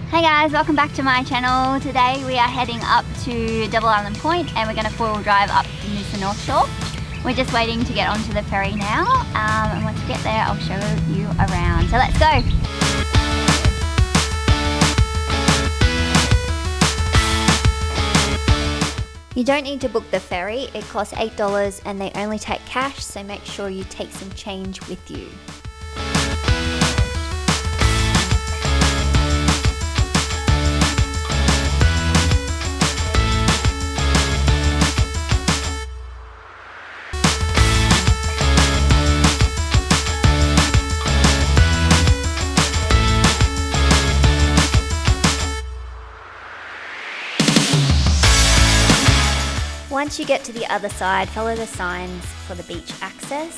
Hey guys, welcome back to my channel. Today we are heading up to Double Island Point and we're going to four-wheel drive up to Noosa North Shore. We're just waiting to get onto the ferry now, and once we get there I'll show you around. So let's go! You don't need to book the ferry, it costs $8 and they only take cash, so make sure you take some change with you. Once you get to the other side, follow the signs for the beach access,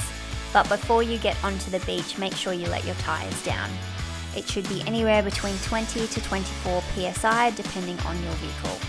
but before you get onto the beach, make sure you let your tyres down. It should be anywhere between 20 to 24 psi depending on your vehicle.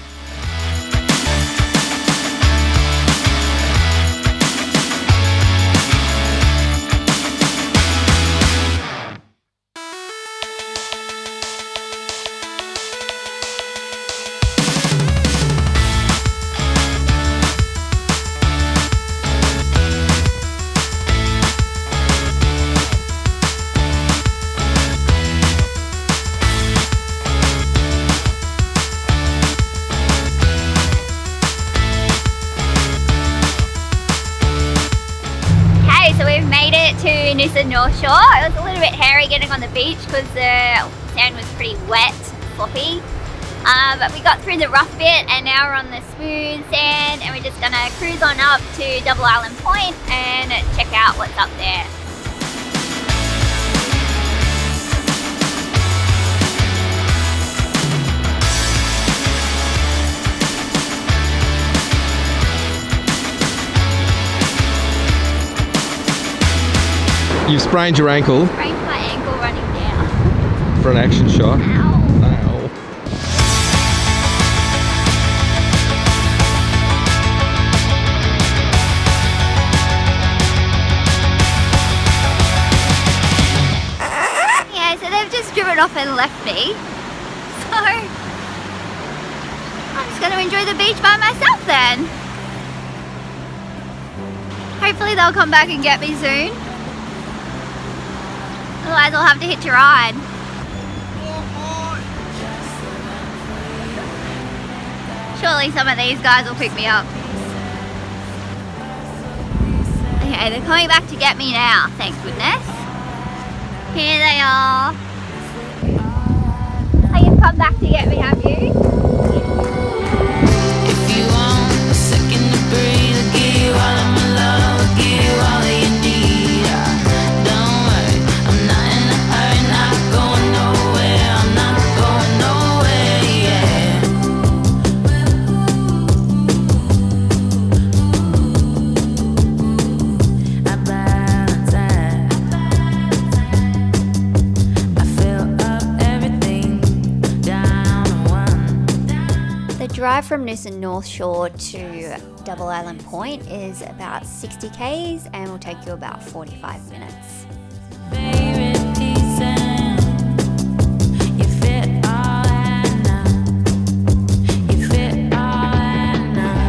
So we've made it to Noosa North Shore. It was a little bit hairy getting on the beach because the sand was pretty wet and sloppy. But we got through the rough bit and now we're on the smooth sand and we're just gonna cruise on up to Double Island Point and check out what's up there. You've sprained your ankle. Sprained my ankle running down. For an action shot. Ow. Ow. Yeah, so they've just driven off and left me. So I'm just going to enjoy the beach by myself then. Hopefully they'll come back and get me soon. Otherwise I'll have to hitch a ride. Surely some of these guys will pick me up. Okay, they're coming back to get me now, thank goodness. Here they are. Oh, you've come back to get me, have you? If you want a second to breathe, I'll give you all of my love, I'll give you all that you need. Don't worry, I'm not in a hurry, not going nowhere, I'm not going nowhere, yeah. I balance out, I fill up everything down to one. The drive from Noosa North Shore to Double Island Point is about 60 k's and will take you about 45 minutes. Favorite season, you fit all at night, you fit all at night.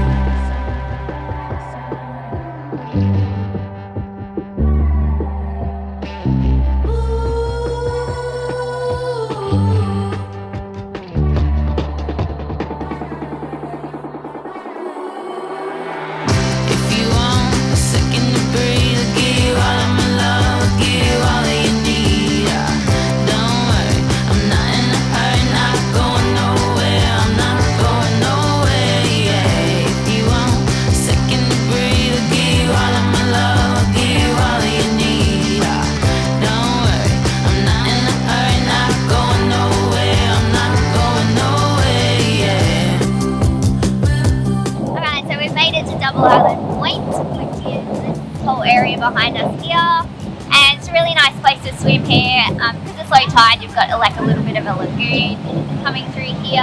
If you want a second to breathe, I'll give you all of my love, I'll give you all that you need. Don't worry, I'm not in a hurry, not going nowhere, I'm not going nowhere, yeah. If you want a second to breathe, I'll give you all of my love, I'll give you all that you need. Don't worry, I'm not in a hurry, not going nowhere, I'm not going nowhere, yeah. Alright, so we've made it to Double Island Point, which is this whole area behind us here. And it's a really nice place to swim here. Because it's low tide, you've got like a little bit of a lagoon coming through here.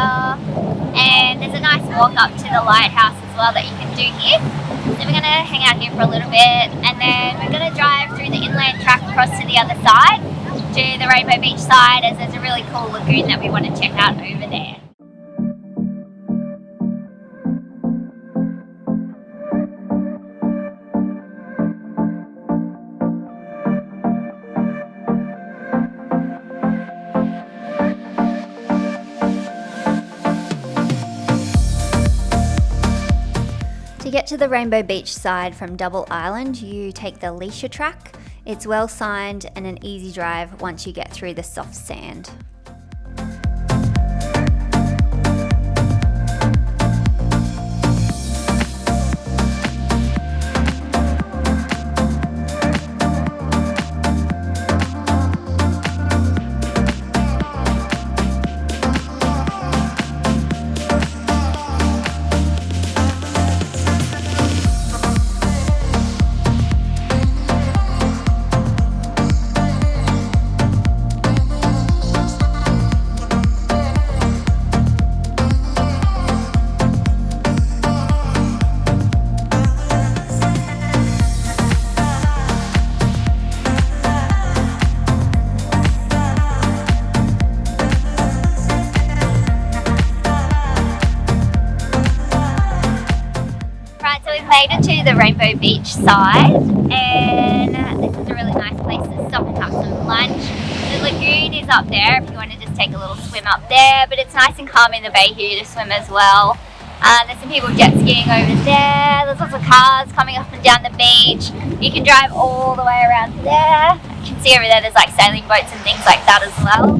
And there's a nice walk up to the lighthouse as well that you can do here. So we're going to hang out here for a little bit and then we're going to drive through the inland track across to the other side. to the Rainbow Beach side, as there's a really cool lagoon that we want to check out over there. To get to the Rainbow Beach side from Double Island, you take the Leisure track. It's well signed and an easy drive once you get through the soft sand. Made it to the Rainbow Beach side, and this is a really nice place to stop and have some lunch. The lagoon is up there if you want to just take a little swim up there, but it's nice and calm in the bay here to swim as well. There's some people jet skiing over there. There's lots of cars coming up and down the beach. You can drive all the way around to there. You can see over there there's like sailing boats and things like that as well.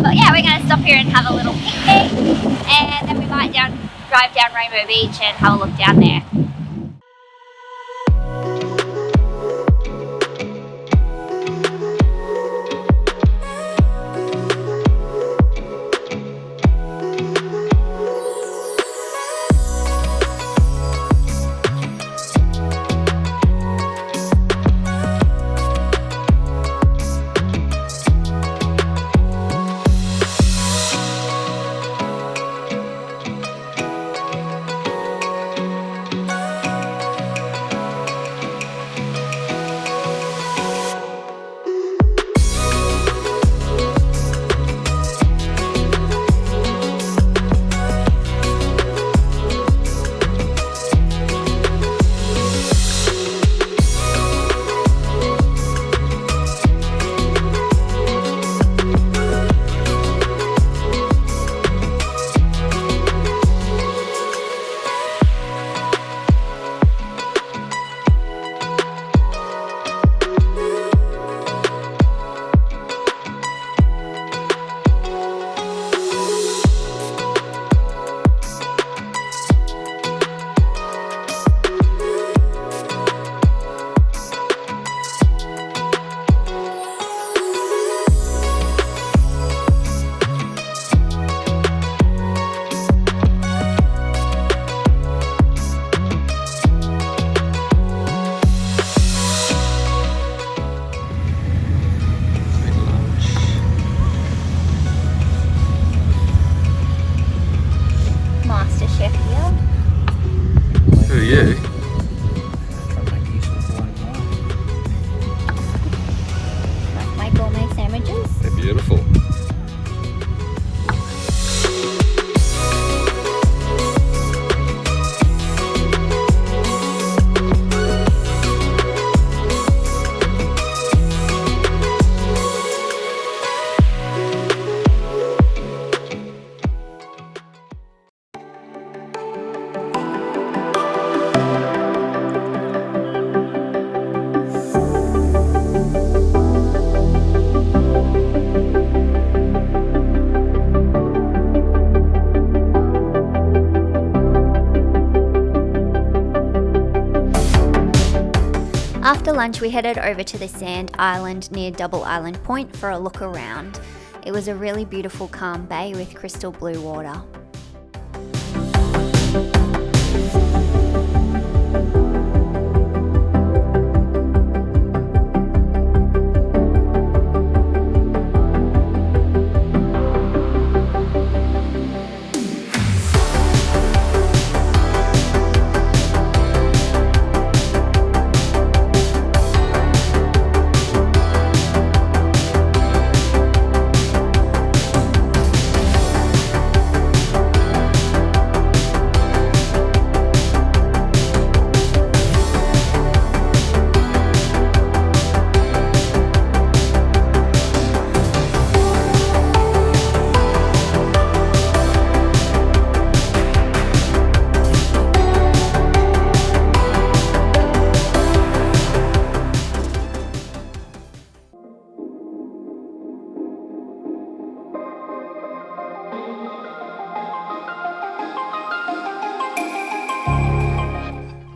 But yeah, we're going to stop here and have a little picnic, and then we might drive down Rainbow Beach and have a look down there. you. My gourmet sandwiches. They're beautiful. After lunch, we headed over to the sand island near Double Island Point for a look around. It was a really beautiful calm bay with crystal blue water.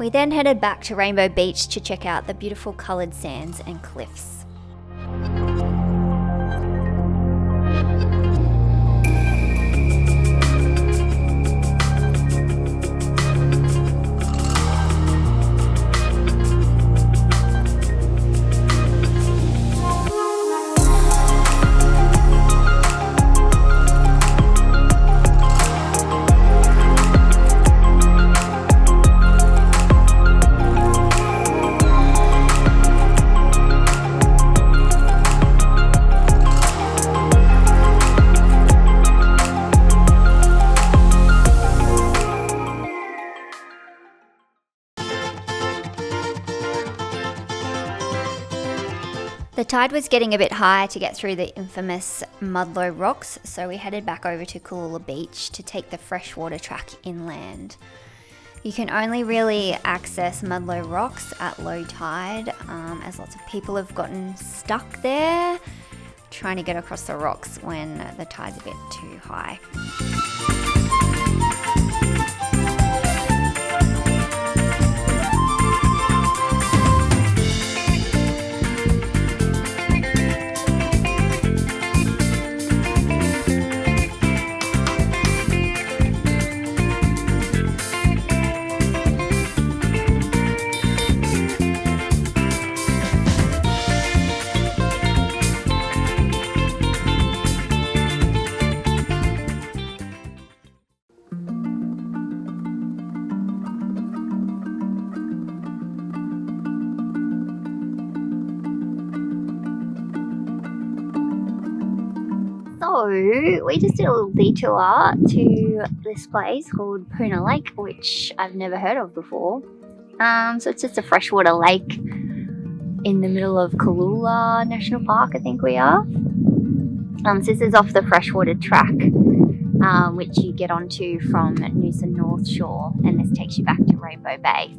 We then headed back to Rainbow Beach to check out the beautiful coloured sands and cliffs. The tide was getting a bit high to get through the infamous Mudlow rocks, so we headed back over to Kulula Beach to take the freshwater track inland. You can only really access Mudlow rocks at low tide, as lots of people have gotten stuck there trying to get across the rocks when the tide's a bit too high. So we just did a little detour to this place called Puna Lake, which I've never heard of before. So it's just a freshwater lake in the middle of Kulula National Park, I think we are. So this is off the freshwater track, which you get onto from Noosa North Shore, and this takes you back to Rainbow Bay.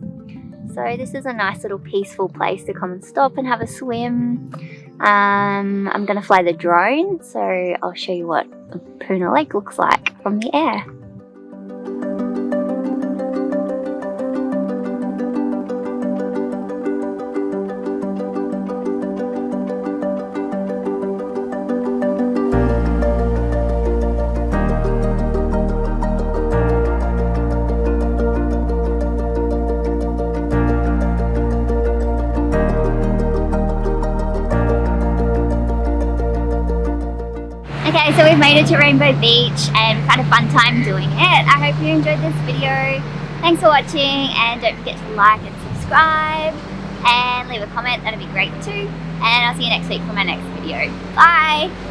So this is a nice little peaceful place to come and stop and have a swim. I'm going to fly the drone, so I'll show you what Puna Lake looks like from the air. Okay, so we've made it to Rainbow Beach and we've had a fun time doing it. I hope you enjoyed this video. Thanks for watching, and don't forget to like and subscribe and leave a comment, that'd be great too. And I'll see you next week for my next video. Bye!